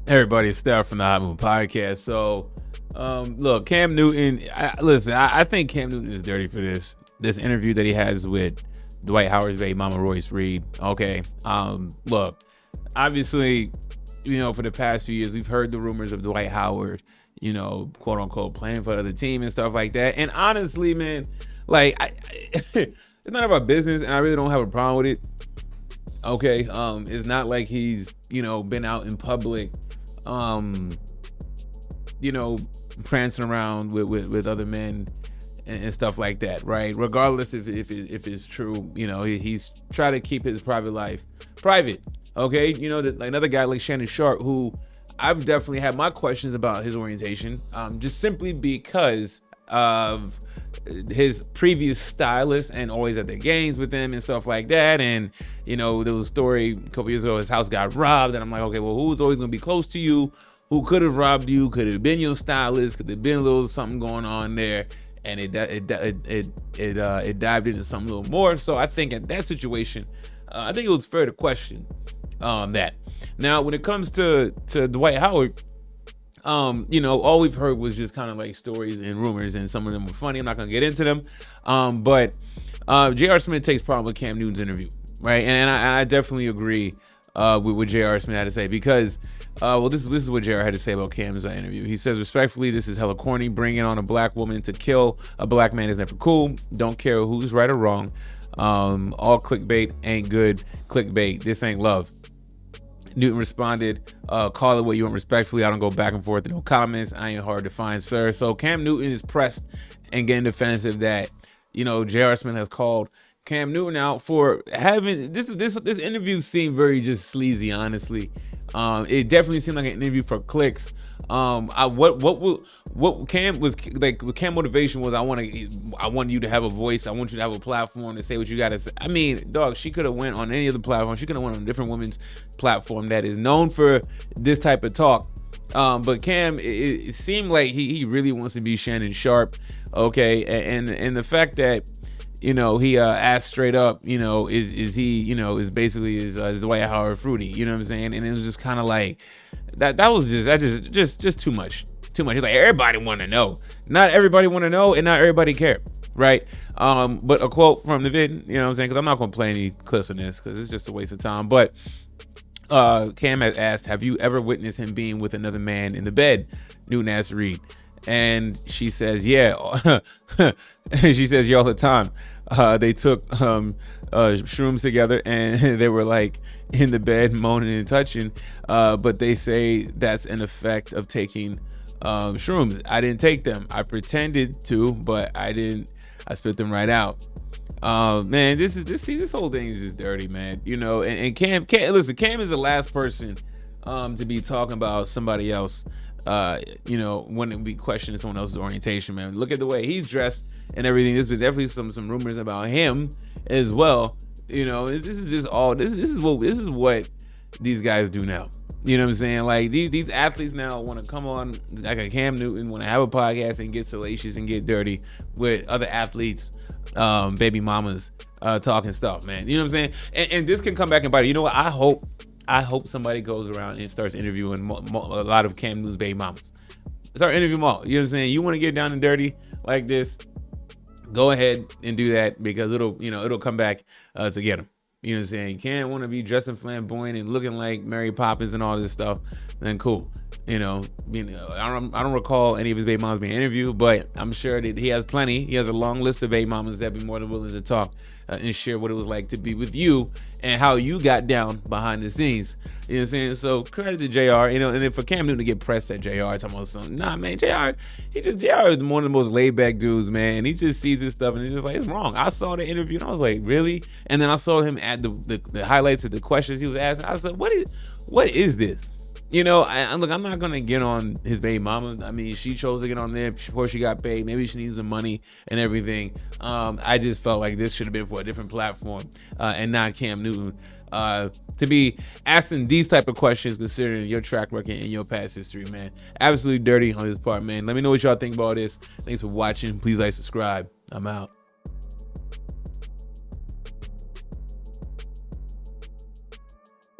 Everybody, it's Steph from the Hot Moon Podcast. So, look, Cam Newton. I think Cam Newton is dirty for this interview that he has with Dwight Howard's baby mama, Royce Reed. Okay, look, obviously, for the past few years, we've heard the rumors of Dwight Howard, quote unquote, playing for the other team and stuff like that. And honestly, man, it's none of our business, and I really don't have a problem with it. Okay, it's not like he's been out in public, prancing around with other men and stuff like that, right? Regardless if it's true, he's trying to keep his private life private. Okay, another guy like Shannon Sharp, who I've definitely had my questions about his orientation, just simply because of his previous stylist and always at the games with him and stuff like that. And there was a story a couple years ago, his house got robbed, and I'm like, okay, well, who's always gonna be close to you? Who could have robbed you? Could have been your stylist? Could have been a little something going on there? And it dived into something a little more. So I think in that situation, I think it was fair to question that. Now, when it comes to Dwight Howard, all we've heard was just kind of like stories and rumors, and some of them were funny. I'm not gonna get into them. But J.R. Smith takes problem with Cam Newton's interview, right? And I definitely agree with what J.R. Smith had to say, because this is what J.R. had to say about Cam's interview. He says, respectfully, this is hella corny. Bringing on a black woman to kill a black man is never cool. Don't care who's right or wrong. All clickbait ain't good clickbait. This ain't love. Newton responded, call it what you want respectfully. I don't go back and forth in no comments. I ain't hard to find, sir. So Cam Newton is pressed and getting defensive that, J.R. Smith has called Cam Newton out for having this interview seemed very just sleazy, honestly. It definitely seemed like an interview for clicks. What Cam was like, what Cam motivation was, I want you to have a voice. I want you to have a platform to say what you got to say. I mean, dog, she could have went on any other platform. She could have went on a different women's platform that is known for this type of talk. But Cam, it seemed like he really wants to be Shannon Sharp. Okay. And the fact that, he asked straight up, is he, is basically is Dwight Howard fruity, you know what I'm saying? And it was just kind of like, that was just too much. He's like, everybody want to know. Not everybody want to know, and not everybody care, right? But a quote from the vid, you know what I'm saying? Because I'm not going to play any clips on this because it's just a waste of time. But Cam has asked, have you ever witnessed him being with another man in the bed? Newton asked Reed. And she says, yeah. She says, yeah, all the time. They took shrooms together, and they were like in the bed moaning and touching. But they say that's an effect of taking shrooms. I didn't take them. I pretended to, but I didn't. I spit them right out. Man, this whole thing is just dirty, man. And Cam, listen, Cam is the last person to be talking about somebody else. When we questioning someone else's orientation, man. Look at the way he's dressed and everything. There's been definitely some rumors about him as well. This is just all. This is what these guys do now. You know what I'm saying? Like these athletes now want to come on like a Cam Newton, want to have a podcast and get salacious and get dirty with other athletes, baby mamas, talking stuff, man. You know what I'm saying? And this can come back and bite you. You know what? I hope somebody goes around and starts interviewing a lot of Cam Newton's baby mamas. Start interviewing them all. You know what I'm saying? You want to get down and dirty like this? Go ahead and do that, because it'll come back to get them. You know what I'm saying? You can't want to be dressing flamboyant and looking like Mary Poppins and all this stuff. Then cool. I don't recall any of his baby mamas being interviewed, but I'm sure that he has plenty. He has a long list of baby mamas that be more than willing to talk and share what it was like to be with you and how you got down behind the scenes. You know what I'm saying? So credit to JR, and then for Cam Newton to get pressed at JR talking about something. Nah, man, JR is one of the most laid back dudes, man. He just sees this stuff and it's just like, it's wrong. I saw the interview and I was like, really? And then I saw him add the highlights of the questions he was asking. I said, what is this? Look, I'm not gonna get on his baby mama. I mean, she chose to get on there before she got paid. Maybe she needs some money and everything. I just felt like this should have been for a different platform and not Cam Newton to be asking these type of questions, considering your track record and your past history, man. Absolutely dirty on his part, man. Let me know what y'all think about this. Thanks for watching. Please like, subscribe. I'm out.